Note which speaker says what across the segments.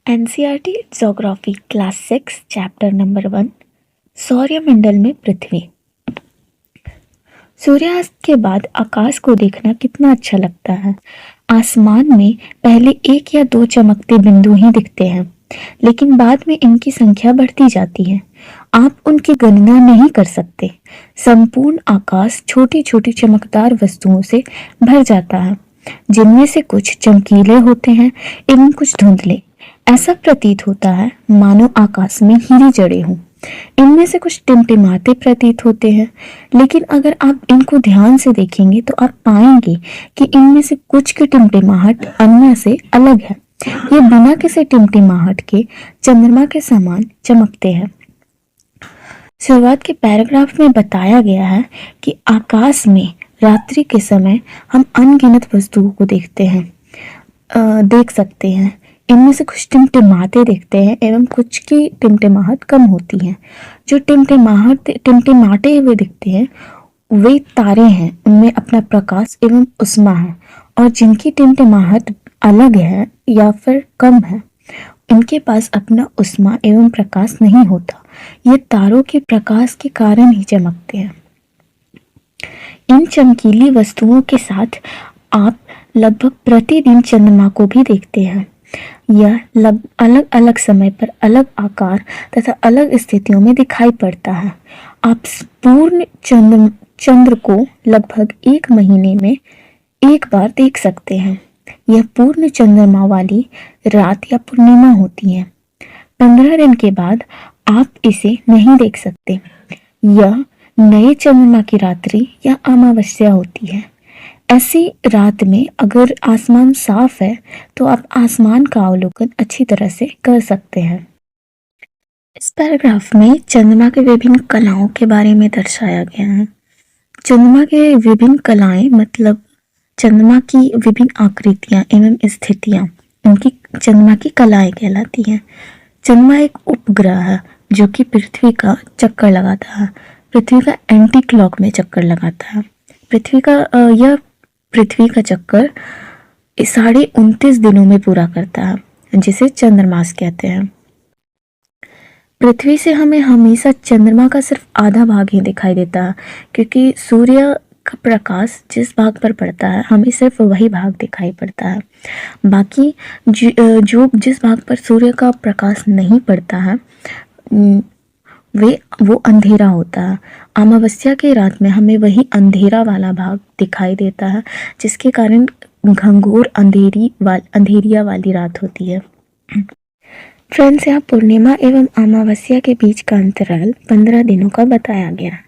Speaker 1: NCERT geography class 6 chapter number 1 सौरमंडल में पृथ्वी। सूर्यास्त के बाद आकाश को देखना कितना अच्छा लगता है। आसमान में पहले एक या दो चमकते बिंदु ही दिखते हैं, लेकिन बाद में इनकी संख्या बढ़ती जाती है। आप उनकी गणना नहीं कर सकते। संपूर्ण आकाश छोटी छोटी चमकदार वस्तुओं से भर जाता है, जिनमें से कुछ चमकीले होते हैं एवं कुछ धुंधले। ऐसा प्रतीत होता है मानो आकाश में हीरे जड़े हों। इनमें से कुछ टिमटिमाते प्रतीत होते हैं, लेकिन अगर आप इनको ध्यान से देखेंगे तो आप पाएंगे कि इनमें से कुछ की टिमटिमाहट अन्य से अलग है। ये बिना किसी टिमटिमाहट के चंद्रमा के समान चमकते हैं। शुरुआत के पैराग्राफ में बताया गया है कि आकाश में रात्रि के समय हम अनगिनत वस्तुओं को देख सकते हैं। इनमें से कुछ टिमटिमाते दिखते हैं एवं कुछ की टिमटिमाहट कम होती है। जो टिमटिमाते हुए दिखते हैं वे तारे हैं। उनमें अपना प्रकाश एवं उष्मा है, और जिनकी टिमटिमाहट अलग है या फिर कम है, इनके पास अपना उष्मा एवं प्रकाश नहीं होता। ये तारों के प्रकाश के कारण ही चमकते हैं। इन चमकीली वस्तुओं के साथ आप लगभग प्रतिदिन चंद्रमा को भी देखते हैं। यह अलग अलग समय पर अलग आकार तथा अलग स्थितियों में दिखाई पड़ता है। आप पूर्ण चंद्र को लगभग एक महीने में एक बार देख सकते हैं। यह पूर्ण चंद्रमा वाली रात या पूर्णिमा होती है। 15 दिन के बाद आप इसे नहीं देख सकते। यह नए चंद्रमा की रात्रि या अमावस्या होती है। ऐसी रात में अगर आसमान साफ है तो आप आसमान का अवलोकन अच्छी तरह से कर सकते हैं। इस पैराग्राफ में चंद्रमा के विभिन्न कलाओं के बारे में दर्शाया गया है। चंद्रमा के विभिन्न कलाएं मतलब चंद्रमा की विभिन्न आकृतियां एवं स्थितियां, उनकी चंद्रमा की कलाएं कहलाती हैं। चंद्रमा एक उपग्रह है जो कि पृथ्वी का चक्कर लगाता है। पृथ्वी का एंटी क्लॉक में चक्कर लगाता है। पृथ्वी का चक्कर 29.5 दिनों में पूरा करता है, जिसे चंद्रमास कहते हैं। पृथ्वी से हमें हमेशा चंद्रमा का सिर्फ आधा भाग ही दिखाई देता है, क्योंकि सूर्य का प्रकाश जिस भाग पर पड़ता है हमें सिर्फ वही भाग दिखाई पड़ता है। बाकी जिस भाग पर सूर्य का प्रकाश नहीं पड़ता है वो अंधेरा होता है। अमावस्या की रात में हमें वही अंधेरा वाला भाग दिखाई देता है, जिसके कारण घंघोर अंधेरिया वाली रात होती है। फ्रेंड्स, यहाँ पूर्णिमा एवं अमावस्या के बीच का अंतराल 15 दिनों का बताया गया है,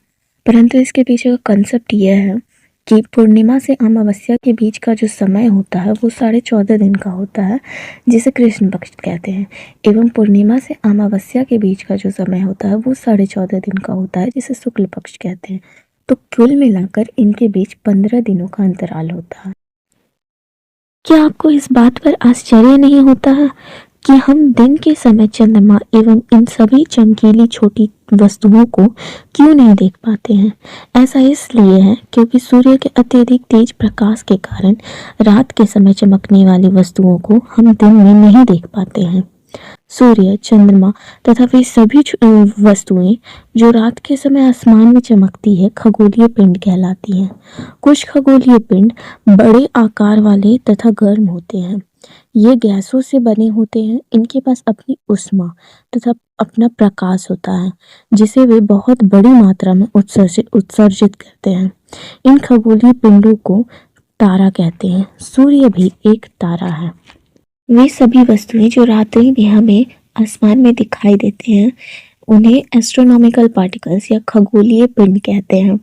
Speaker 1: परंतु इसके पीछे का कंसेप्ट यह है कि पूर्णिमा से अमावस्या के बीच का जो समय होता है वो 14.5 दिन का होता है, जिसे कृष्ण पक्ष कहते हैं, एवं पूर्णिमा से अमावस्या के बीच का जो समय होता है वो 14.5 दिन का होता है, जिसे शुक्ल पक्ष कहते हैं। तो कुल मिलाकर इनके बीच 15 दिनों का अंतराल होता है। क्या आपको इस बात पर आश्चर्य नहीं होता है कि हम दिन के समय चंद्रमा एवं इन सभी चमकीली छोटी वस्तुओं को क्यों नहीं देख पाते हैं? ऐसा इसलिए है क्योंकि सूर्य के अत्यधिक तेज प्रकाश के कारण रात के समय चमकने वाली वस्तुओं को हम दिन में नहीं देख पाते हैं। सूर्य, चंद्रमा तथा वे सभी वस्तुएं जो रात के समय आसमान में चमकती है खगोलीय पिंड कहलाती हैं। कुछ खगोलीय पिंड बड़े आकार वाले तथा गर्म होते हैं। ये गैसों से बने होते हैं। इनके पास अपनी उष्मा तथा अपना प्रकाश होता है, जिसे वे बहुत बड़ी मात्रा में उत्सर्जित करते हैं। इन खगोलीय पिंडों को तारा कहते हैं। सूर्य भी एक तारा है। वे सभी वस्तुएं जो रात्रि में हमें आसमान में दिखाई देते हैं उन्हें एस्ट्रोनॉमिकल पार्टिकल्स या खगोलीय पिंड कहते हैं,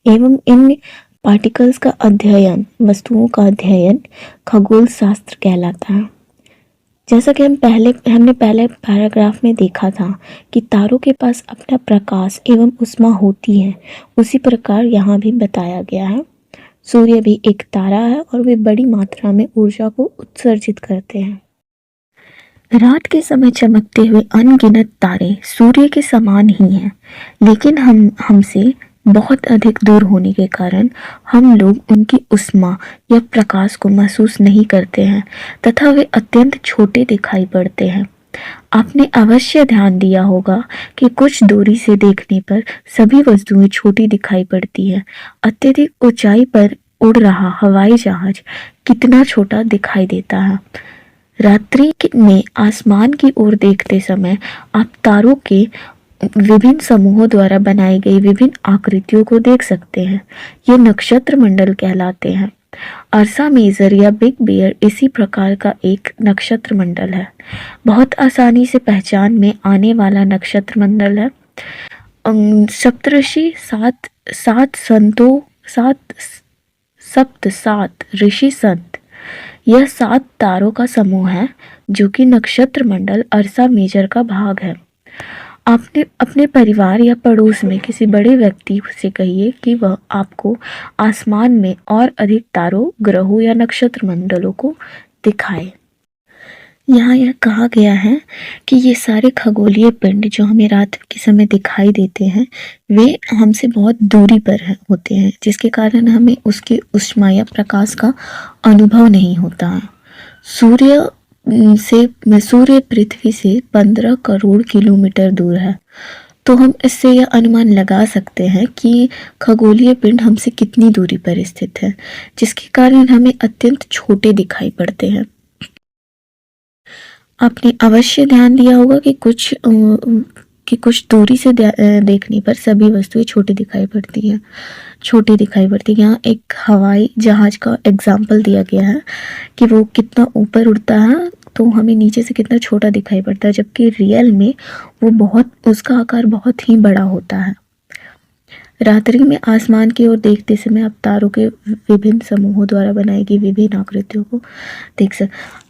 Speaker 1: एवं इन पार्टिकल्स का अध्ययन, वस्तुओं का अध्ययन खगोल शास्त्र कहलाता है। जैसा कि हमने पहले पैराग्राफ में देखा था कि तारों के पास अपना प्रकाश एवं उष्मा होती है, उसी प्रकार यहाँ भी बताया गया है। सूर्य भी एक तारा है और वे बड़ी मात्रा में ऊर्जा को उत्सर्जित करते हैं। रात के समय चमकते हुए अनगिनत तारे सूर्य के समान ही हैं, लेकिन हमसे बहुत अधिक दूर होने के कारण हम लोग उनकी उष्मा या प्रकाश को महसूस नहीं करते हैं तथा वे अत्यंत छोटे दिखाई पड़ते हैं। आपने अवश्य ध्यान दिया होगा कि कुछ दूरी से देखने पर सभी वस्तुएं छोटी दिखाई पड़ती है। अत्यधिक ऊंचाई पर उड़ रहा हवाई जहाज कितना छोटा दिखाई देता है। में आसमान की ओर देखते समय आप तारों के विभिन्न समूहों द्वारा बनाई गई विभिन्न आकृतियों को देख सकते हैं। ये नक्षत्र मंडल कहलाते हैं। अर्सा मेजर या बिग बेयर इसी प्रकार का एक नक्षत्र मंडल है। बहुत आसानी से पहचान में आने वाला नक्षत्र मंडल है। सप्तऋषि सात सात संतों सात सप्त सात ऋषि संत, यह 7 तारों का समूह है जो कि नक्षत्र मंडल अर्सा मेजर का भाग है। आपने अपने परिवार या पड़ोस में किसी बड़े व्यक्ति से कहिए कि वह आपको आसमान में और अधिक तारों, ग्रहों या नक्षत्र मंडलों को दिखाए। यहाँ यह कहा गया है कि ये सारे खगोलीय पिंड जो हमें रात के समय दिखाई देते हैं, वे हमसे बहुत दूरी पर होते हैं, जिसके कारण हमें उसकी ऊष्मा या प्रकाश का अनुभव नहीं होता है। सूर्य पृथ्वी से 15 करोड़ किलोमीटर दूर है, तो हम इससे यह अनुमान लगा सकते हैं कि खगोलीय पिंड हमसे कितनी दूरी पर स्थित है, जिसके कारण हमें अत्यंत छोटे दिखाई पड़ते हैं। आपने अवश्य ध्यान दिया होगा कि कुछ दूरी से देखने पर सभी वस्तुएं छोटी दिखाई पड़ती हैं। यहाँ एक हवाई जहाज का एग्जाम्पल दिया गया है कि वो कितना ऊपर उड़ता है तो हमें नीचे से कितना छोटा दिखाई पड़ता है, जबकि रियल में उसका आकार बहुत ही बड़ा होता है। रात्रि में आसमान की ओर देखते समय आप तारों के विभिन्न समूहों द्वारा बनाई गई विभिन्न आकृतियों को देख सकते।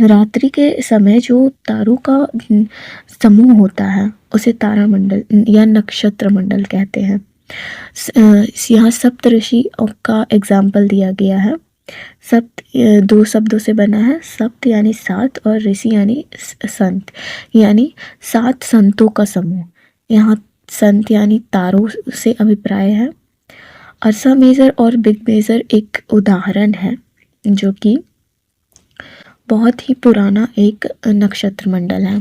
Speaker 1: रात्रि के समय जो तारों का समूह होता है उसे तारा मंडल या नक्षत्र मंडल कहते हैं। यहाँ सप्तऋषि का एग्जाम्पल दिया गया है। सप्त 2 शब्दों से बना है। सप्त यानी 7 और ऋषि यानी संत, यानी 7 संतों का समूह। यहाँ संत यानी तारों से अभिप्राय है। अर्सा मेजर और बिग मेजर एक उदाहरण है जो कि बहुत ही पुराना एक नक्षत्र मंडल है।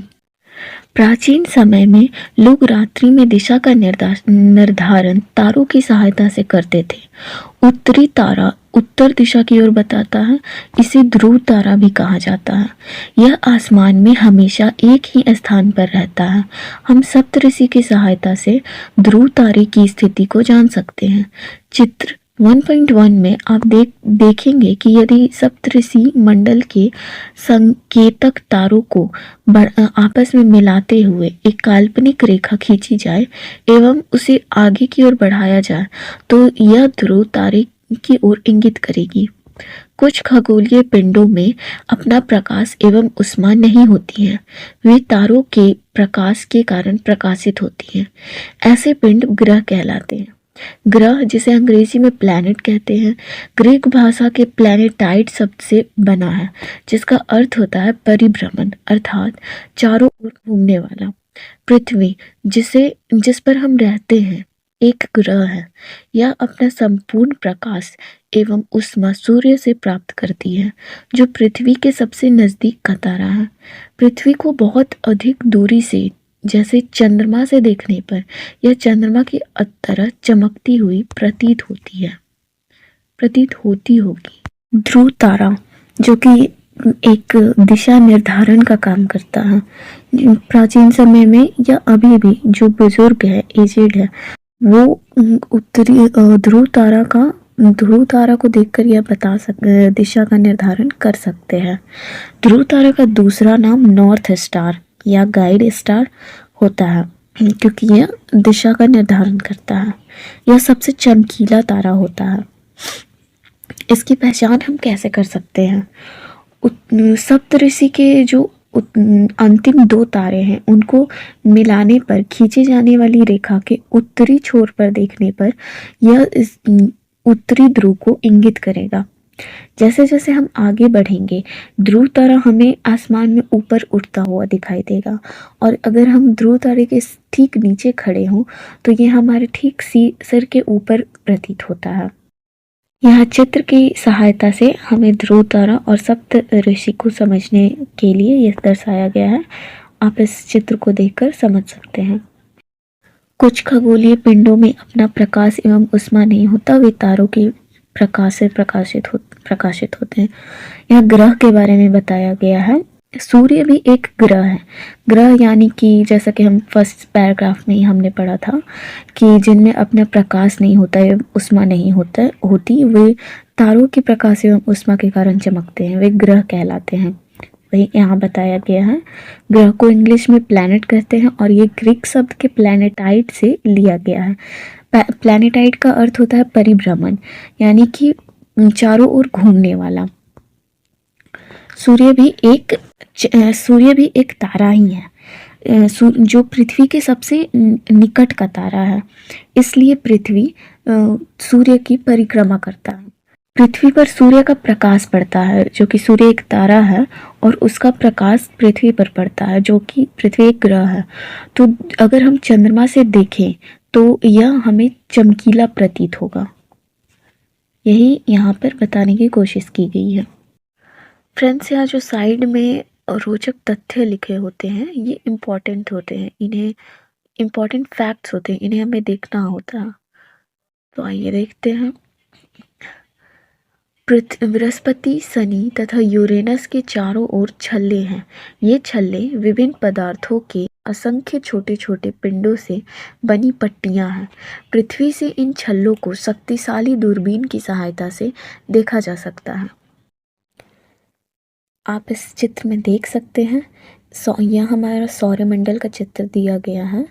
Speaker 1: प्राचीन समय में लोग रात्रि में दिशा का निर्धारण तारों की सहायता से करते थे। उत्तरी तारा उत्तर दिशा की ओर बताता है, इसे ध्रुव तारा भी कहा जाता है। यह आसमान में हमेशा एक ही स्थान पर रहता है। हम सप्तऋषि की सहायता से ध्रुव तारे की स्थिति को जान सकते हैं। चित्र 1.1 में आप देखेंगे कि यदि सप्तऋषि मंडल के संकेतक तारों को आपस में मिलाते हुए एक काल्पनिक रेखा खींची जाए एवं उसे आगे की ओर बढ़ाया जाए तो यह ध्रुव तारे की ओर इंगित करेगी। कुछ खगोलीय पिंडों में अपना प्रकाश एवं ऊष्मा नहीं होती है, वे तारों के प्रकाश के कारण प्रकाशित होती हैं। ऐसे पिंड ग्रह कहलाते हैं। ग्रह, जिसे अंग्रेजी में प्लैनेट कहते हैं, ग्रीक भाषा के प्लैनेटाइड शब्द से बना है, जिसका अर्थ होता है परिभ्रमण, अर्थात चारों ओर घूमने वाला। पृथ्वी, जिस पर हम रहते हैं, एक ग्रह है। यह अपना संपूर्ण प्रकाश एवं ऊष्मा सूर्य से प्राप्त करती है, जो पृथ्वी के सबसे नजदीक का तारा है। पृथ्वी को बहुत अधिक दूरी से, जैसे चंद्रमा से देखने पर यह चंद्रमा की तरह चमकती हुई प्रतीत होती होगी। ध्रुव तारा, जो कि एक दिशा निर्धारण का काम करता है, प्राचीन समय में या अभी भी जो बुजुर्ग है, एजेड है, वो उत्तरी ध्रुव तारा को देखकर यह दिशा का निर्धारण कर सकते हैं। ध्रुव तारा का दूसरा नाम नॉर्थ स्टार या गाइड स्टार होता है, क्योंकि यह दिशा का निर्धारण करता है। यह सबसे चमकीला तारा होता है। इसकी पहचान हम कैसे कर सकते हैं? सप्तऋषि के जो अंतिम 2 तारे हैं, उनको मिलाने पर खींची जाने वाली रेखा के उत्तरी छोर पर देखने पर यह इस उत्तरी ध्रुव को इंगित करेगा। जैसे जैसे हम आगे बढ़ेंगे, ध्रुव तारा हमें आसमान में ऊपर उठता हुआ दिखाई देगा, और अगर हम ध्रुव तारे के ठीक नीचे खड़े हों तो ये हमारे ठीक सिर के ऊपर प्रतीत होता है। यहाँ चित्र की सहायता से हमें ध्रुव तारा और सप्त ऋषि को समझने के लिए यह दर्शाया गया है। आप इस चित्र को देखकर समझ सकते हैं। कुछ खगोलीय पिंडों में अपना प्रकाश एवं उष्मा नहीं होता, वे तारों के प्रकाश से प्रकाशित होते हैं। यहाँ ग्रह के बारे में बताया गया है। सूर्य भी एक ग्रह है। ग्रह यानी कि जैसा कि हम फर्स्ट पैराग्राफ में ही हमने पढ़ा था कि जिनमें अपना प्रकाश नहीं होता है, उष्मा नहीं होती, वे तारों के प्रकाश एवं उष्मा के कारण चमकते हैं, वे ग्रह कहलाते हैं। वही यहाँ बताया गया है। ग्रह को इंग्लिश में प्लैनेट कहते हैं और ये ग्रीक शब्द के प्लैनेटाइड से लिया गया है। प्लैनेटाइड का अर्थ होता है परिभ्रमण, यानी कि चारों ओर घूमने वाला। सूर्य भी एक तारा ही है, जो पृथ्वी के सबसे निकट का तारा है। इसलिए पृथ्वी सूर्य की परिक्रमा करता है। पृथ्वी पर सूर्य का प्रकाश पड़ता है, जो कि सूर्य एक तारा है और उसका प्रकाश पृथ्वी पर पड़ता है, जो कि पृथ्वी एक ग्रह है। तो अगर हम चंद्रमा से देखें तो यह हमें चमकीला प्रतीत होगा। यही यहाँ पर बताने की कोशिश की गई है। फ्रेंड्स, यहाँ जो साइड में रोचक तथ्य लिखे होते हैं ये इम्पॉर्टेंट होते हैं, इन्हें इम्पॉर्टेंट फैक्ट्स होते हैं, इन्हें हमें देखना होता है। तो आइए देखते हैं। बृहस्पति, शनि तथा यूरेनस के चारों ओर छल्ले हैं। ये छल्ले विभिन्न पदार्थों के असंख्य छोटे छोटे पिंडों से बनी पट्टियां हैं। पृथ्वी से इन छल्लों को शक्तिशाली दूरबीन की सहायता से देखा जा सकता है। आप इस चित्र में देख सकते हैं, यह हमारा सौरमंडल का चित्र दिया गया है,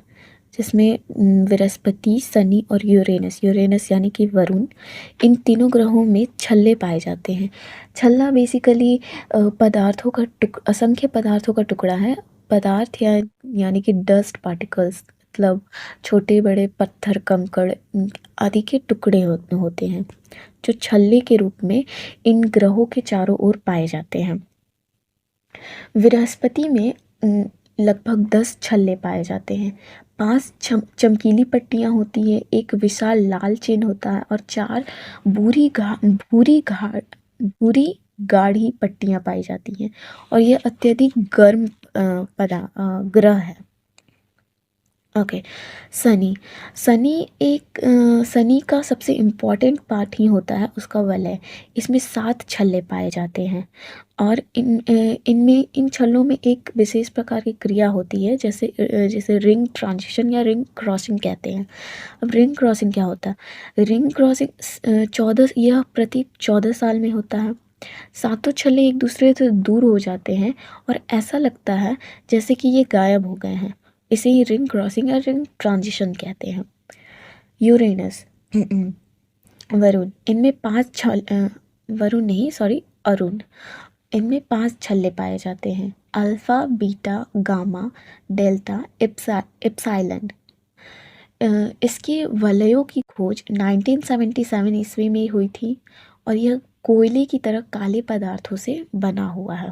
Speaker 1: जिसमें बृहस्पति, शनि और यूरेनस यानी कि वरुण, इन तीनों ग्रहों में छल्ले पाए जाते हैं। छल्ला बेसिकली असंख्य पदार्थों का टुकड़ा है। पदार्थ यानी कि डस्ट पार्टिकल्स, मतलब छोटे बड़े पत्थर, कंकड़ आदि के टुकड़े होते हैं, जो छल्ले के रूप में इन ग्रहों के चारों ओर पाए जाते हैं। बृहस्पति में लगभग 10 छल्ले पाए जाते हैं। 5 चमकीली पट्टियां होती है, एक विशाल लाल चिन्ह होता है और 4 भूरी गाढ़ी पट्टियां पाई जाती हैं। और यह अत्यधिक गर्म ग्रह है। ओके, शनि का सबसे इम्पॉर्टेंट पार्ट ही होता है उसका वलय। इसमें 7 छल्ले पाए जाते हैं और इन छल्लों में एक विशेष प्रकार की क्रिया होती है, जैसे रिंग ट्रांजिशन या रिंग क्रॉसिंग कहते हैं। अब रिंग क्रॉसिंग क्या होता है? रिंग क्रॉसिंग यह प्रति 14 साल में होता है। 7 छल्ले एक दूसरे से दूर हो जाते हैं और ऐसा लगता है जैसे कि ये गायब हो गए हैं। इसे ही रिंग क्रॉसिंग या रिंग ट्रांजिशन कहते हैं। यूरेनस, वरुण, इनमें अरुण, इनमें 5 छल्ले पाए जाते हैं। Alpha, beta, gamma, delta, epsilon. इसके वलयों की खोज 1977 ईस्वी में हुई थी और यह कोयले की तरह काले पदार्थों से बना हुआ है।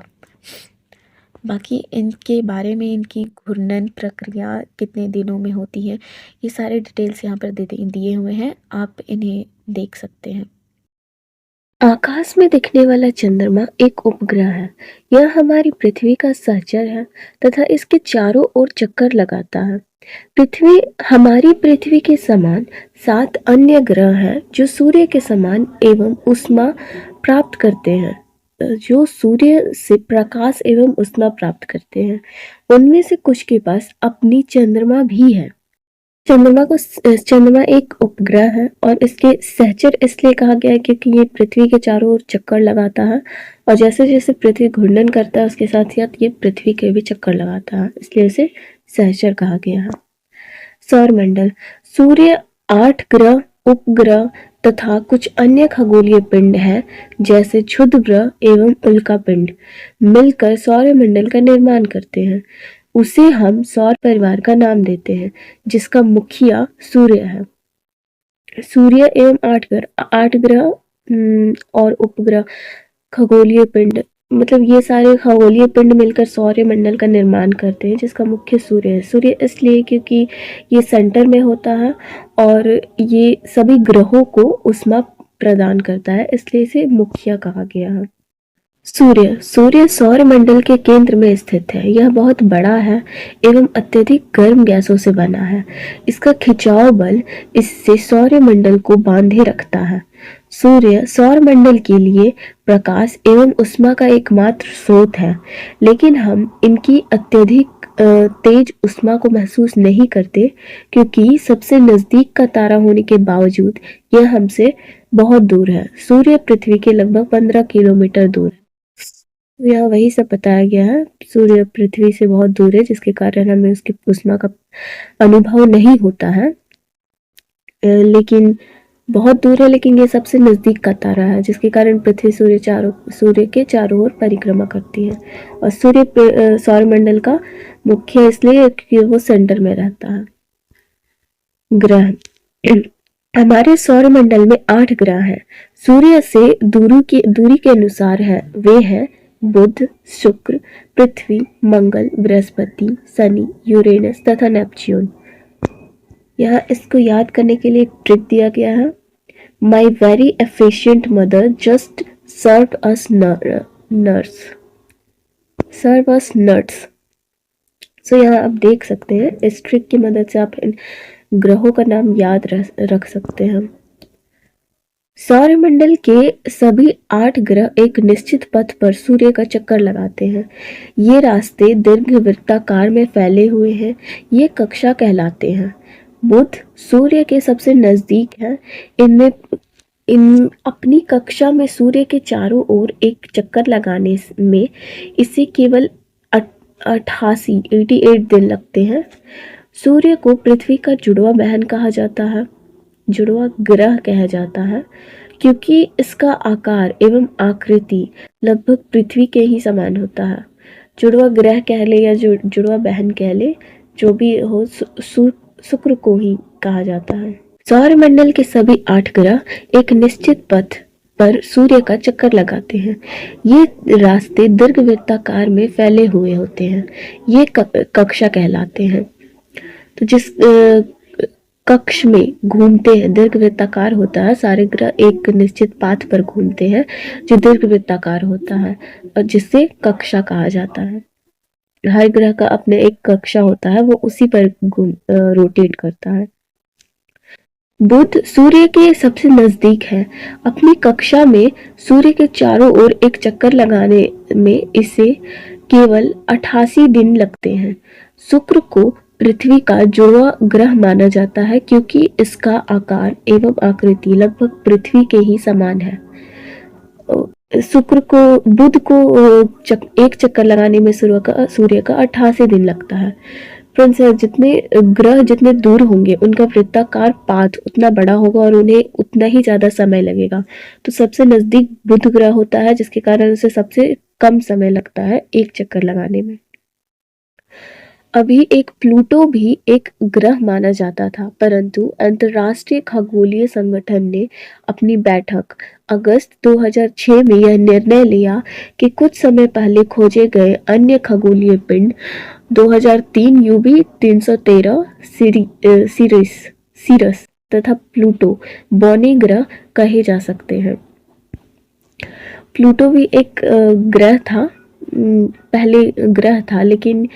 Speaker 1: बाकी इनके बारे में, इनकी घूर्णन प्रक्रिया कितने दिनों में होती है, ये सारे डिटेल्स यहाँ पर दिए हुए हैं, आप इन्हें देख सकते हैं। आकाश में दिखने वाला चंद्रमा एक उपग्रह है। यह हमारी पृथ्वी का सहचर है तथा इसके चारों ओर चक्कर लगाता है। हमारी पृथ्वी के समान 7 अन्य ग्रह हैं जो सूर्य के समान एवं उष्मा प्राप्त करते हैं, जो सूर्य से प्रकाश एवं उष्मा प्राप्त करते हैं। उनमें से कुछ के पास अपनी चंद्रमा भी है। चंद्रमा एक उपग्रह है और इसके सहचर इसलिए कहा गया है क्योंकि ये पृथ्वी के चारों ओर चक्कर लगाता है और जैसे जैसे पृथ्वी घूर्णन करता है उसके साथ साथ ये पृथ्वी के भी चक्कर लगाता है, इसलिए इसे सहचर कहा गया है। सौरमंडल, सूर्य, 8 ग्रह, उपग्रह तथा कुछ अन्य खगोलीय पिंड हैं, जैसे क्षुद्र ग्रह एवं उल्का पिंड मिलकर सौरमंडल का निर्माण करते हैं। उसे हम सौर परिवार का नाम देते हैं, जिसका मुखिया सूर्य है। सूर्य एवं 8 ग्रह और उपग्रह खगोलीय पिंड, मतलब ये सारे खगोलीय पिंड मिलकर सौरमंडल का निर्माण करते हैं, जिसका मुख्य सूर्य है। सूर्य इसलिए क्योंकि ये सेंटर में होता है और ये सभी ग्रहों को उष्मा
Speaker 2: प्रदान करता है, इसलिए इसे मुखिया कहा गया है। सूर्य सौर मंडल के केंद्र में स्थित है। यह बहुत बड़ा है एवं अत्यधिक गर्म गैसों से बना है। इसका खिंचाव बल इससे सौर मंडल को बांधे रखता है। सूर्य सौर मंडल के लिए प्रकाश एवं ऊष्मा का एकमात्र स्रोत है, लेकिन हम इनकी अत्यधिक तेज ऊष्मा को महसूस नहीं करते, क्योंकि सबसे नजदीक का तारा होने के बावजूद यह हमसे बहुत दूर है। सूर्य पृथ्वी के लगभग 15 किलोमीटर दूर है। यहाँ वही सब बताया गया है। सूर्य पृथ्वी से बहुत दूर है, जिसके कारण हमें उसकी ऊष्मा का अनुभव नहीं होता है, लेकिन बहुत दूर है, लेकिन ये सबसे नजदीक का तारा है, जिसके कारण पृथ्वी सूर्य के चारों ओर परिक्रमा करती है। और सूर्य सौरमंडल का मुख्य इसलिए क्योंकि वो सेंटर में रहता है। ग्रह हमारे सौरमंडल में 8 ग्रह हैं। सूर्य से दूरी के अनुसार है वे हैं बुध, शुक्र, पृथ्वी, मंगल, बृहस्पति, शनि, यूरेनस तथा नेपच्यून। यहाँ इसको याद करने के लिए एक ट्रिक दिया गया है। My very efficient mother just serve us nuts. So यहाँ आप देख सकते हैं, इस ट्रिक की मदद से आप इन ग्रहों का नाम याद रख सकते हैं। सौरमंडल के सभी 8 ग्रह एक निश्चित पथ पर सूर्य का चक्कर लगाते हैं। ये रास्ते दीर्घवृत्ताकार में फैले हुए हैं। ये कक्षा कहलाते हैं। बुध सूर्य के सबसे नजदीक है। इन अपनी कक्षा में सूर्य के चारों ओर एक चक्कर लगाने में इसे केवल 88 दिन लगते हैं। सूर्य को पृथ्वी का जुड़वा बहन कहा जाता है, जुड़वा ग्रह कहा जाता है, क्योंकि इसका आकार एवं आकृति लगभग पृथ्वी के ही समान होता है। जुड़वा ग्रह कह ले या जुड़वा बहन कह ले, जो भी हो, शुक्र को ही कहा जाता है। सौरमंडल के सभी 8 ग्रह एक निश्चित पथ पर सूर्य का चक्कर लगाते हैं। ये रास्ते दीर्घवृत्ताकार में फैले हुए होते हैं। ये कक्षा कहलाते हैं। तो जिस कक्ष में घूमते हैं, दीर्घवृत्ताकार होता है, सारे ग्रह एक निश्चित पाथ पर घूमते हैं जो दीर्घवृत्ताकार होता है और जिससे कक्षा कहा जाता है। हर ग्रह का अपने एक कक्षा होता है, वो उसी पर रोटेट करता है। बुध सूर्य के सबसे नजदीक है। अपनी कक्षा में सूर्य के चारों ओर एक चक्कर लगाने में इसे केवल 88 दिन लगते हैं। शुक्र को पृथ्वी का जुड़वा ग्रह माना जाता है, क्योंकि इसका आकार एवं आकृति लगभग पृथ्वी के ही समान है। बुध को एक चक्कर लगाने में सूर्य का 88 दिन लगता है। फ्रेंड्स, जितने ग्रह जितने दूर होंगे उनका वृत्ताकार पाथ उतना बड़ा होगा और उन्हें उतना ही ज्यादा समय लगेगा। तो सबसे नजदीक बुध ग्रह होता है, जिसके कारण उसे सबसे कम समय लगता है एक चक्कर लगाने में। अभी एक प्लूटो भी एक ग्रह माना जाता था, परंतु अंतर्राष्ट्रीय खगोलीय संगठन ने अपनी बैठक अगस्त 2006 में यह निर्णय लिया कि कुछ समय पहले खोजे गए अन्य खगोलीय पिंड 2003 यूबी 313 सीरस तथा प्लूटो बौने ग्रह कहे जा सकते हैं। प्लूटो भी एक ग्रह था, पहले ग्रह था, लेकिन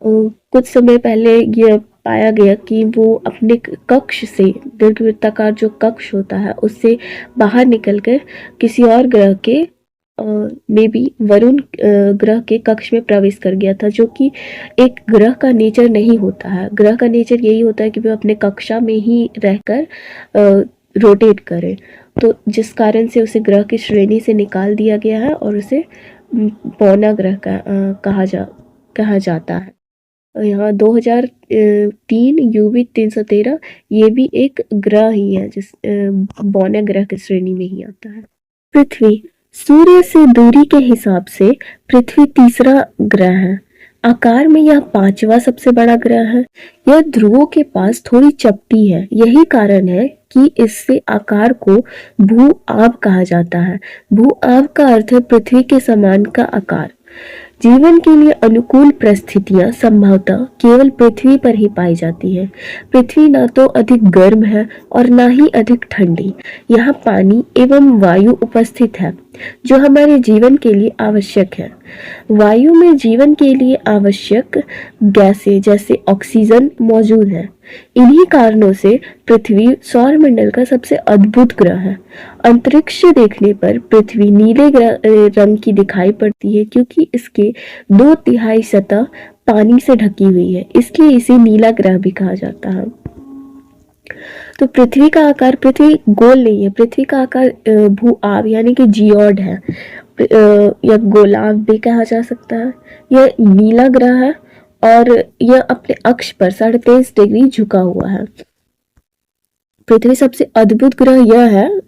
Speaker 2: कुछ समय पहले यह पाया गया कि वो अपने कक्ष से, दीर्घवृत्ताकार जो कक्ष होता है, उससे बाहर निकलकर किसी और ग्रह के में भी वरुण ग्रह के कक्ष में प्रवेश कर गया था, जो कि एक ग्रह का नेचर नहीं होता है। ग्रह का नेचर यही होता है कि वो अपने कक्षा में ही रहकर रोटेट करे। तो जिस कारण से उसे ग्रह की श्रेणी से निकाल दिया गया है और उसे पौना ग्रह कहा जाता है। यहाँ 2003 यूवी 313 ये भी एक ग्रह ही है, जिस बौना ग्रह की श्रेणी में ही आता है। पृथ्वी सूर्य से दूरी के हिसाब से पृथ्वी तीसरा ग्रह है। आकार में यह 5वां सबसे बड़ा ग्रह है। यह ध्रुवों के पास थोड़ी चपटी है। यही कारण है कि इससे आकार को भू आब कहा जाता है। भू आब का अर्थ है पृथ्वी के समान का आकार। जीवन के लिए अनुकूल परिस्थितियां संभवतः केवल पृथ्वी पर ही पाई जाती है। पृथ्वी ना तो अधिक गर्म है और ना ही अधिक ठंडी। यहाँ पानी एवं वायु उपस्थित है जो हमारे जीवन के लिए आवश्यक है। वायु में जीवन के लिए आवश्यक गैसें जैसे ऑक्सीजन मौजूद है। इन्हीं कारणों से पृथ्वी सौरमंडल का सबसे अद्भुत ग्रह है। अंतरिक्ष से देखने पर पृथ्वी नीले रंग की दिखाई पड़ती है क्योंकि इसके 2/3 सतह पानी से ढकी हुई है, इसलिए इसे नीला ग्रह भी कहा जाता है। तो पृथ्वी का आकार, पृथ्वी गोल नहीं है, पृथ्वी का आकार भू आब यानी कि जियोड है, या गोलार्ध भी कहा जा सकता है। यह नीला ग्रह है और यह अपने अक्ष पर 23.5 डिग्री झुका हुआ है। पृथ्वी सबसे अद्भुत ग्रह यह है,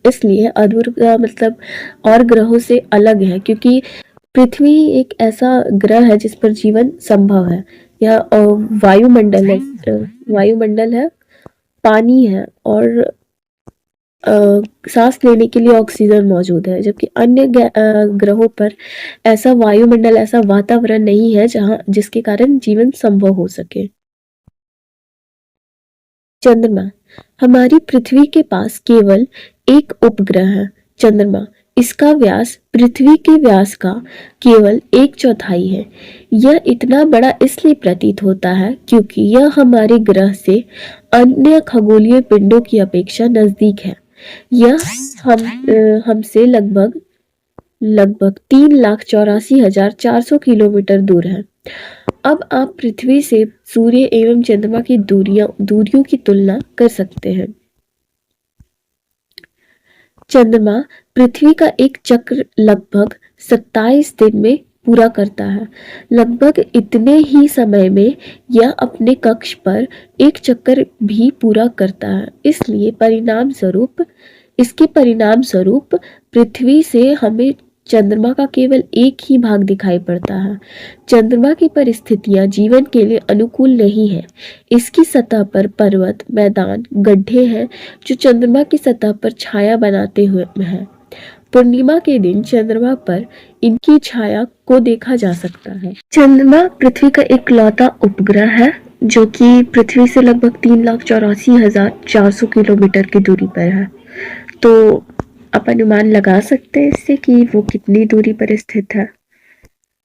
Speaker 2: इसलिए अद्भुत ग्रह मतलब और ग्रहों से अलग है क्योंकि पृथ्वी एक ऐसा ग्रह है जिस पर जीवन संभव है। यह वायुमंडल है, वायुमंडल है, पानी है और सांस लेने के लिए ऑक्सीजन मौजूद है, जबकि अन्य ग्रहों पर ऐसा वायुमंडल, ऐसा वातावरण नहीं है जहां जिसके कारण जीवन संभव हो सके। चंद्रमा, हमारी पृथ्वी के पास केवल एक उपग्रह है, चंद्रमा। इसका व्यास पृथ्वी के व्यास का केवल 1/4 है। यह इतना बड़ा इसलिए प्रतीत होता है क्योंकि यह हमारे ग्रह से अन्य खगोलीय पिंडों की अपेक्षा नजदीक है। यह हमसे लगभग 3,84,400 किलोमीटर दूर है। अब आप पृथ्वी से सूर्य एवं चंद्रमा की दूरियों की तुलना कर सकते हैं। चंद्रमा पृथ्वी का एक चक्र लगभग 27 दिन में पूरा करता है। लगभग इतने ही समय में यह अपने कक्ष पर एक चक्कर भी पूरा करता है। इसके परिणाम स्वरूप पृथ्वी से हमें चंद्रमा का केवल एक ही भाग दिखाई पड़ता है। चंद्रमा की परिस्थितियां जीवन के लिए अनुकूल नहीं है। इसकी सतह पर पर्वत, मैदान, गड्ढे हैं जो चंद्रमा की सतह पर छाया बनाते हुए हैं। पूर्णिमा के दिन चंद्रमा पर इनकी छाया को देखा जा सकता है। चंद्रमा पृथ्वी का इकलौता उपग्रह है जो कि पृथ्वी से लगभग 3,84,400 किलोमीटर की दूरी पर है। तो आप अनुमान लगा सकते हैं इससे कि वो कितनी दूरी पर स्थित है।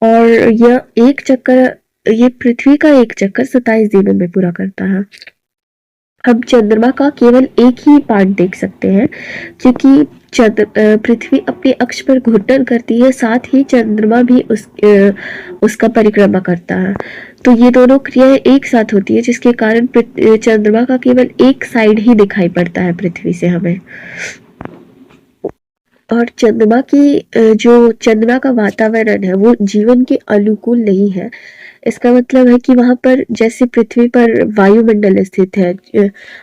Speaker 2: और ये पृथ्वी का एक चक्कर 27 दिनों में पूरा करता है। हम चंद्रमा का केवल एक ही पार्ट देख सकते हैं क्योंकि पृथ्वी अपने अक्ष पर घूर्णन करती है, साथ ही चंद्रमा भी उसका परिक्रमा करता है। तो ये दोनों क्रियाएं एक साथ होती है जिसके कारण चंद्रमा का केवल एक साइड ही दिखाई पड़ता है पृथ्वी से हमें। और जो चंद्रमा का वातावरण है वो जीवन के अनुकूल नहीं है। इसका मतलब है कि वहां पर जैसे पृथ्वी पर वायुमंडल स्थित है,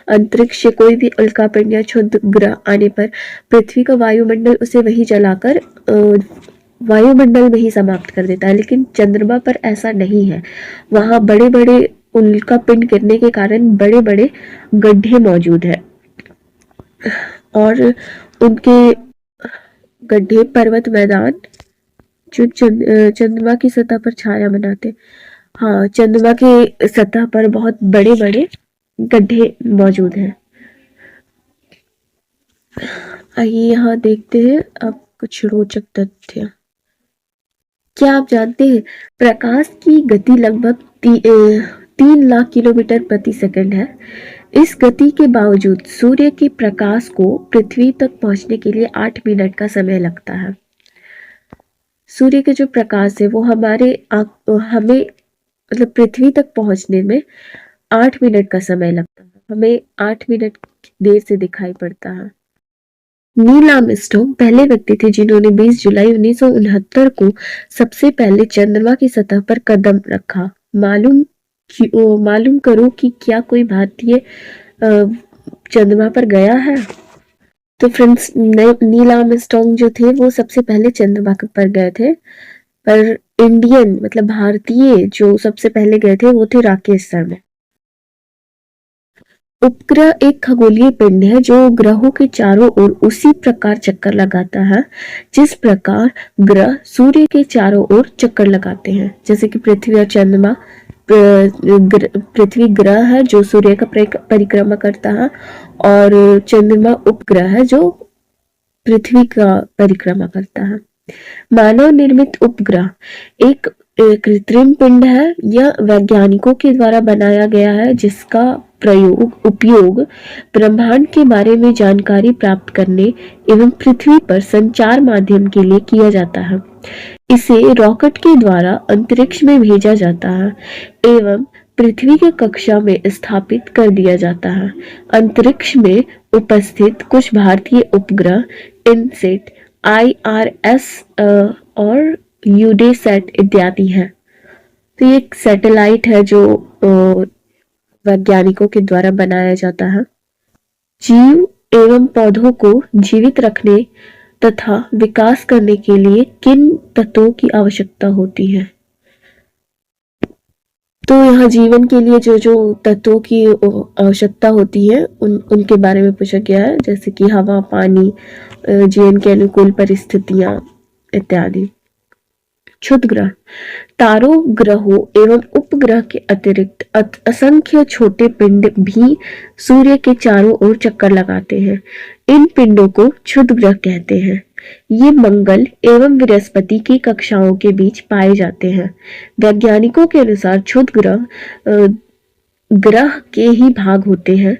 Speaker 2: अंतरिक्ष से कोई भी उल्कापिंड या क्षुद्र ग्रह आने पर पृथ्वी का वायुमंडल उसे वही जलाकर वायुमंडल में ही समाप्त कर देता है, लेकिन चंद्रमा पर ऐसा नहीं है। वहां बड़े बड़े उल्कापिंड गिरने के कारण बड़े बड़े गड्ढे मौजूद है और उनके गड्ढे, पर्वत, मैदान जो चंद्रमा की सतह पर छाया बनाते। हाँ, चंद्रमा की सतह पर बहुत बड़े बड़े गड्ढे मौजूद हैं। आइए यहाँ देखते हैं अब कुछ रोचक तथ्य। क्या आप जानते हैं प्रकाश की गति लगभग 3 लाख किलोमीटर प्रति सेकंड है। इस गति के बावजूद सूर्य के प्रकाश को पृथ्वी तक पहुंचने के लिए 8 मिनट का समय लगता है। सूर्य के जो प्रकाश है वो हमें मतलब पृथ्वी तक पहुंचने में 8 मिनट का समय लगता है। हमें 8 मिनट देर से दिखाई पड़ता है। नील आर्मस्ट्रांग पहले व्यक्ति थे जिन्होंने 20 जुलाई 1969 को सबसे पहले चंद्रमा की सतह पर कदम रखा। मालूम करो कि क्या कोई भारतीय चंद्रमा पर गया है। तो फ्रेंड्स, नील आर्मस्ट्रांग जो थे वो सबसे पहले चंद्रमा पर गए थे, पर इंडियन मतलब भारतीय जो सबसे पहले गए थे वो थे राकेश शर्मा। उपग्रह एक खगोलीय पिंड है जो ग्रहों के चारों ओर उसी प्रकार चक्कर लगाता है जिस प्रकार ग्रह सूर्य के चारों ओर चक्कर लगाते हैं। जैसे कि पृथ्वी और चंद्रमा, पृथ्वी ग्रह है जो सूर्य का परिक्रमा करता है, और चंद्रमा उपग्रह है जो पृथ्वी का परिक्रमा करता है। मानव निर्मित उपग्रह एक कृत्रिम पिंड है। यह वैज्ञानिकों के द्वारा बनाया गया है जिसका उपयोग ब्रह्मांड के बारे में जानकारी प्राप्त करने एवं पृथ्वी पर संचार माध्यम के लिए किया जाता है। इसे रॉकेट के द्वारा अंतरिक्ष में भेजा जाता है एवं पृथ्वी के कक्षा में स्थापित कर दिया जाता है। अंतरिक्ष में उपस्थित कुछ भारतीय उपग्रह इनसेट, IRS और यूडेसैट इत्यादि है। तो ये एक सैटेलाइट है जो वैज्ञानिकों के द्वारा बनाया जाता है। जीव एवं पौधों को जीवित रखने तथा विकास करने के लिए किन तत्वों की आवश्यकता होती है? तो यहाँ जीवन के लिए जो जो तत्वों की आवश्यकता होती है उनके बारे में पूछा गया है, जैसे कि हवा, पानी, जीवन के अनुकूल परिस्थितियां इत्यादि। क्षुद्रग्रह तारों, ग्रहों एवं उपग्रह के अतिरिक्त असंख्य छोटे पिंड भी सूर्य के चारों ओर चक्कर लगाते हैं। इन पिंडों को क्षुद्रग्रह कहते हैं। ये मंगल एवं बृहस्पति की कक्षाओं के बीच पाए जाते हैं। वैज्ञानिकों के अनुसार क्षुद्रग्रह ग्रह के ही भाग होते हैं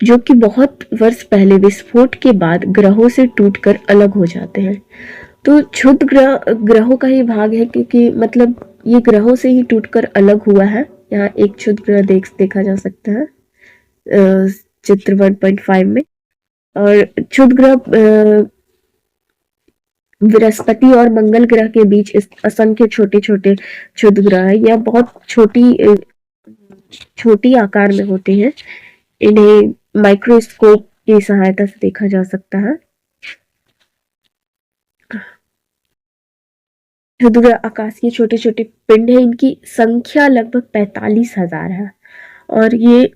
Speaker 2: जो कि बहुत वर्ष पहले विस्फोट के बाद ग्रहों से टूटकर अलग हो जाते हैं। तो क्षुद्र ग्रहों का ही भाग है क्योंकि मतलब ये ग्रहों से ही टूटकर अलग हुआ है। यहाँ एक क्षुद्र ग्रह देखा जा सकता है चित्र 1.5 में। और क्षुद्र ग्रह बृहस्पति और मंगल ग्रह के बीच असंख्य छोटे छोटे क्षुद्र ग्रह है। यह बहुत छोटी आकार में होते हैं। इन्हें माइक्रोस्कोप की सहायता से देखा जा सकता है। क्षुद्र आकाश के छोटे छोटे पिंड है, इनकी संख्या लगभग 45,000 है और ये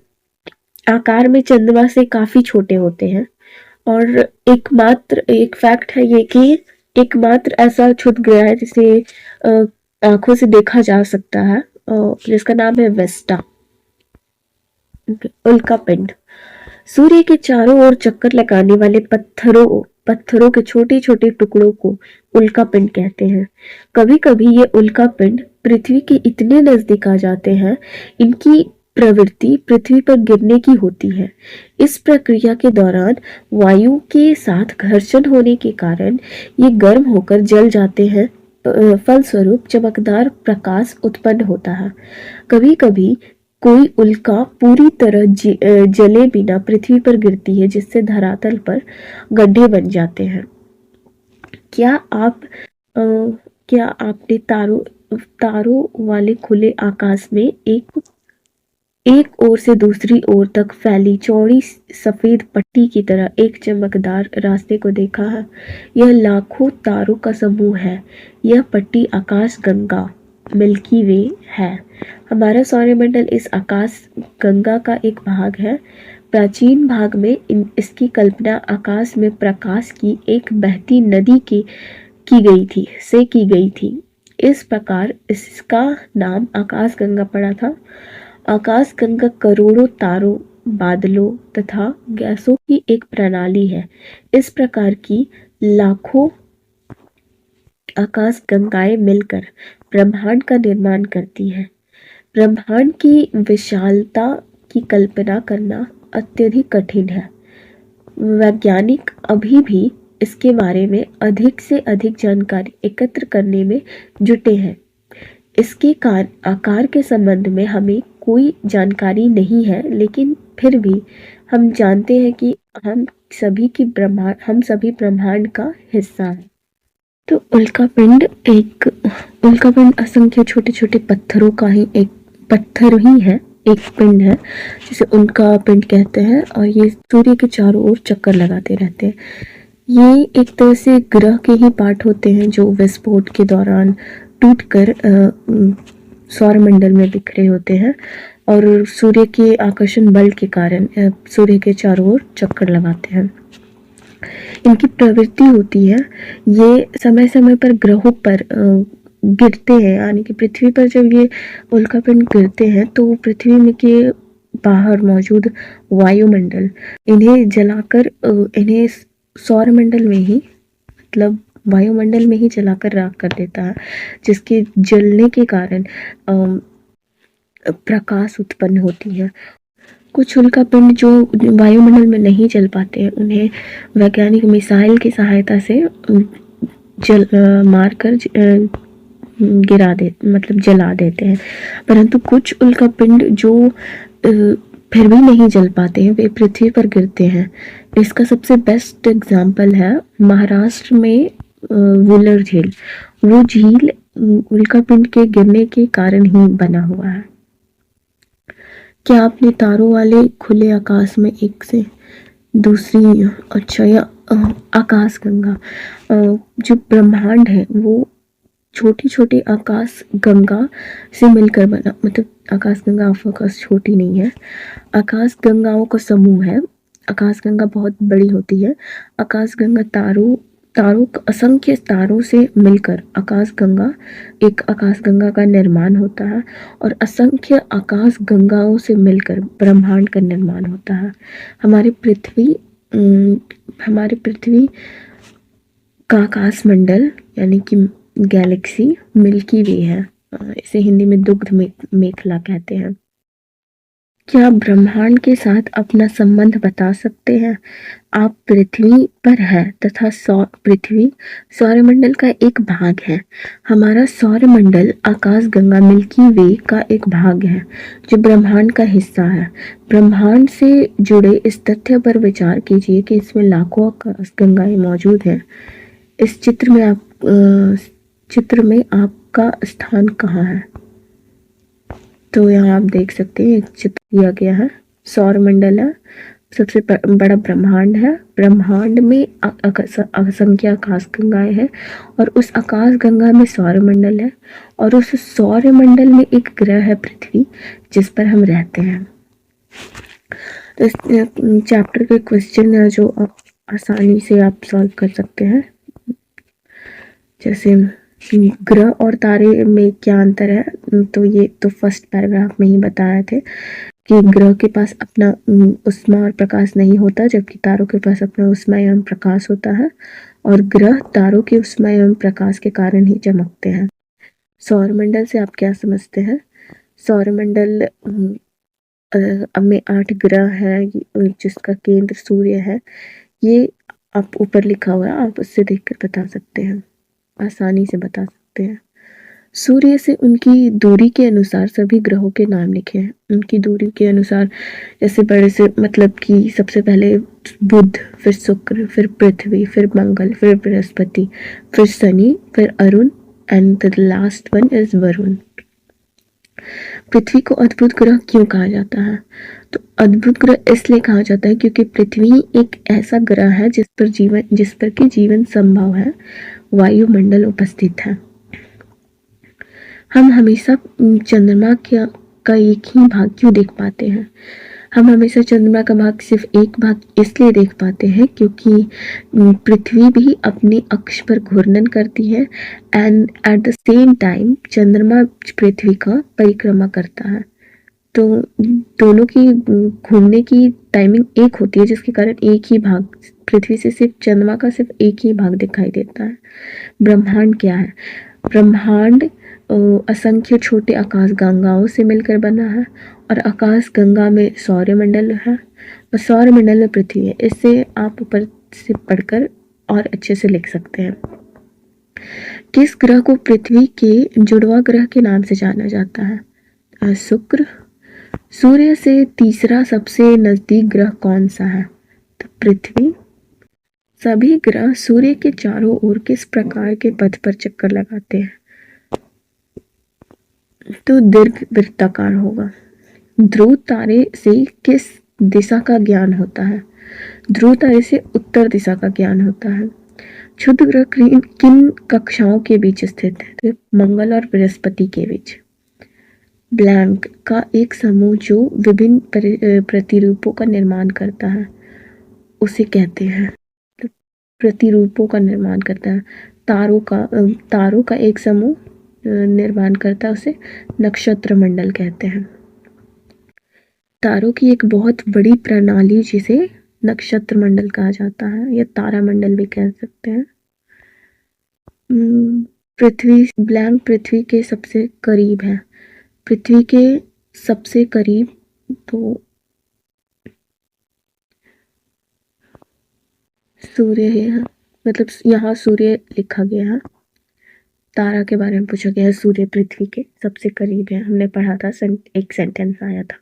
Speaker 2: आकार में चंद्रमा से काफी छोटे होते हैं। और एक फैक्ट है ये कि एकमात्र ऐसा क्षुद्र ग्रह है जिसे आंखों से देखा जा सकता है, जिसका नाम है वेस्टा उल्का पिंड। सूर्य के चारों ओर चक्कर लगाने वाले पत्थरों के छोटे छोटे टुकड़ों को उल्का पिंड कहते हैं। कभी कभी ये उल्का पिंड पृथ्वी के इतने नजदीक आ जाते हैं, इनकी प्रवृत्ति पृथ्वी पर गिरने की होती है। इस प्रक्रिया के दौरान वायु के साथ घर्षण होने के कारण ये गर्म होकर जल जाते हैं। फलस्वरूप चमकदार प्रकाश उत्पन्न होता है। कभी कभी कोई उल्का पूरी तरह जले बिना पृथ्वी पर गिरती है, जिससे धरातल पर गड्ढे बन जाते हैं। क्या आपने तारों वाले खुले आकाश में एक ओर से दूसरी ओर तक फैली चौड़ी सफेद पट्टी की तरह एक चमकदार रास्ते को देखा है? यह लाखों तारों का समूह है। यह पट्टी आकाश गंगा मिल्की वे है। हमारा सौरमंडल इस आकाश गंगा का एक भाग है। प्राचीन भाग में इसकी कल्पना आकाश में प्रकाश की एक बहती नदी की गई थी। इस प्रकार इसका नाम आकाश गंगा पड़ा था। आकाश गंगा करोड़ों तारों, बादलों तथा गैसों की एक प्रणाली है। इस प्रकार की लाखों आकाश गंगाएं मिलकर ब्रह्मांड का निर्माण करती है। ब्रह्मांड की विशालता की कल्पना करना अत्यधिक कठिन है। वैज्ञानिक अभी भी इसके बारे में अधिक से अधिक जानकारी एकत्र करने में जुटे हैं। इसके आकार के संबंध में हमें कोई जानकारी नहीं है, लेकिन फिर भी हम जानते हैं कि हम सभी ब्रह्मांड का हिस्सा हैं। तो उल्का पिंड असंख्य छोटे छोटे पत्थरों का ही एक पत्थर ही है, एक पिंड है जिसे उल्का पिंड कहते हैं, और ये सूर्य के चारों ओर चक्कर लगाते रहते हैं। ये एक तरह से ग्रह के ही पार्ट होते हैं जो विस्फोट के दौरान टूटकर सौरमंडल में बिखरे होते हैं। और सूर्य के आकर्षण बल के कारण सूर्य के चारों ओर चक्कर लगाते हैं। इनकी प्रवृत्ति होती है, ये समय समय पर ग्रहों पर गिरते हैं, यानी कि पृथ्वी पर जब ये उल्कापिंड गिरते हैं तो पृथ्वी में के बाहर मौजूद वायुमंडल इन्हें जलाकर इन्हें सौरमंडल में ही, मतलब वायुमंडल में ही जलाकर राख कर देता है, जिसके जलने के कारण प्रकाश उत्पन्न होती है। कुछ उल्कापिंड जो वायुमंडल में नहीं जल पाते हैं उन्हें वैज्ञानिक मिसाइल की सहायता से मारकर गिरा दे, मतलब जला देते हैं। परंतु कुछ उल्कापिंड जो फिर भी नहीं जल पाते हैं, वे पृथ्वी पर गिरते हैं। इसका सबसे बेस्ट एग्जाम्पल है महाराष्ट्र में वुलर झील। वो झील उल्कापिंड के गिरने के कारण ही बना हुआ है। क्या आपने तारों वाले खुले आकाश में एक से दूसरी, अच्छा, या आकाश गंगा, जो ब्रह्मांड है वो छोटी छोटी आकाश गंगा से मिलकर बना, मतलब आकाश गंगा ऑफ कोर्स छोटी नहीं है, आकाश गंगाओं का समूह है। आकाश गंगा बहुत बड़ी होती है। आकाश गंगा तारों असंख्य तारों से मिलकर एक आकाश गंगा का निर्माण होता है, और असंख्य आकाश गंगाओं से मिलकर ब्रह्मांड का निर्माण होता है। हमारी पृथ्वी का आकाश मंडल यानी कि गैलेक्सी मिल्की वे है। इसे हिंदी में दुग्ध मेखला कहते हैं। क्या आप ब्रह्मांड के साथ अपना संबंध बता सकते हैं? आप पृथ्वी पर है तथा पृथ्वी सौरमंडल का एक भाग है। हमारा सौरमंडल आकाश गंगा मिल्की वे का एक भाग है जो ब्रह्मांड का हिस्सा है। ब्रह्मांड से जुड़े इस तथ्य पर विचार कीजिए कि इसमें लाखों आकाश गंगाएं मौजूद हैं। इस चित्र में आपका स्थान कहाँ है? तो यहाँ आप देख सकते हैं एक चित्र दिया गया है। सौरमंडल है, सबसे बड़ा ब्रह्मांड है। ब्रह्मांड में असंख्य आकाश गंगाएं हैं, और उस आकाश गंगा में सौरमंडल है, और उस सौरमंडल में एक ग्रह है पृथ्वी, जिस पर हम रहते हैं। तो इस चैप्टर के क्वेश्चन है जो आप आसानी से आप सॉल्व कर सकते हैं। जैसे ग्रह और तारे में क्या अंतर है, तो ये तो फर्स्ट पैराग्राफ में ही बताए थे कि ग्रह के पास अपना ऊष्मा और प्रकाश नहीं होता, जबकि तारों के पास अपना ऊष्मा एवं प्रकाश होता है, और ग्रह तारों के ऊष्मा एवं प्रकाश के कारण ही चमकते हैं। सौरमंडल से आप क्या समझते हैं? सौरमंडल में 8 ग्रह है, जिसका केंद्र सूर्य है। ये आप ऊपर लिखा हुआ है, आप उससे देखकर बता सकते हैं, आसानी से बता सकते हैं। सूर्य से उनकी दूरी के अनुसार सभी ग्रहों के नाम लिखे हैं। उनकी दूरी के अनुसार जैसे बड़े से, मतलब कि सबसे पहले बुध, फिर शुक्र, फिर पृथ्वी, फिर मंगल, फिर बृहस्पति, फिर शनि, फिर Arun, and the last one is Varun. पृथ्वी को अद्भुत ग्रह क्यों कहा जाता है? तो अद्भुत ग्रह इसलिए कहा जाता है क्योंकि पृथ्वी एक ऐसा ग्रह है जिस पर कि जीवन संभव है, वायुमंडल उपस्थित है। हम हमेशा चंद्रमा का एक ही भाग क्यों देख पाते हैं? हम हमेशा चंद्रमा का भाग सिर्फ एक भाग इसलिए देख पाते हैं क्योंकि पृथ्वी भी अपने अक्ष पर घूर्णन करती है, and at the same time चंद्रमा पृथ्वी का परिक्रमा करता है। तो दोनों की घूमने की टाइमिंग एक होती है, जिसके कारण एक ही भाग पृथ्वी से सिर्फ चंद्रमा का सिर्फ एक ही भाग दिखाई देता है। ब्रह्मांड क्या है? ब्रह्मांड असंख्य छोटे आकाश गंगाओं से मिलकर बना है, और आकाश गंगा में सौरमंडल है, और सौरमंडल में पृथ्वी है। इससे आप ऊपर से पढ़कर और अच्छे से लिख सकते हैं। किस ग्रह को पृथ्वी के जुड़वा ग्रह के नाम से जाना जाता है? शुक्र। सूर्य से तीसरा सबसे नजदीक ग्रह कौन सा है? तो पृथ्वी। सभी ग्रह सूर्य के चारों ओर किस प्रकार के पथ पर चक्कर लगाते हैं? तो दीर्घ वृत्ताकार होगा। ध्रुव तारे से किस दिशा का ज्ञान होता है? ध्रुव तारे से उत्तर दिशा का ज्ञान होता है। क्षुद्र ग्रह किन कक्षाओं के बीच स्थित है? तो मंगल और बृहस्पति के बीच। ब्लैंक का एक समूह जो विभिन्न प्रतिरूपों का निर्माण करता है उसे कहते हैं। तो प्रतिरूपों का निर्माण करता है। तारों का एक समूह निर्माण करता है, उसे नक्षत्र मंडल कहते हैं। तारों की एक बहुत बड़ी प्रणाली जिसे नक्षत्र मंडल कहा जाता है या तारा मंडल भी कह सकते हैं। ब्लैंक पृथ्वी के सबसे करीब है। पृथ्वी के सबसे करीब तो सूर्य है, मतलब यहाँ सूर्य लिखा गया है। तारा के बारे में पूछा गया है, सूर्य पृथ्वी के सबसे करीब है, हमने पढ़ा था, एक सेंटेंस आया था।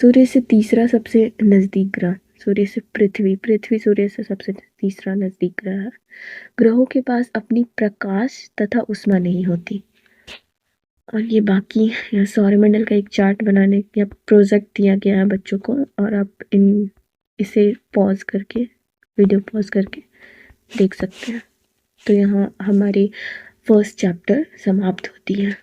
Speaker 2: सूर्य से तीसरा सबसे नज़दीक ग्रह, सूर्य से पृथ्वी सूर्य से सबसे तीसरा नज़दीक ग्रह है। ग्रहों के पास अपनी प्रकाश तथा ऊष्मा नहीं होती। और ये बाकी सौरमंडल का एक चार्ट बनाने या प्रोजेक्ट दिया गया है बच्चों को, और आप इसे पॉज करके, वीडियो पॉज करके देख सकते हैं। तो यहाँ हमारी फर्स्ट चैप्टर समाप्त होती है।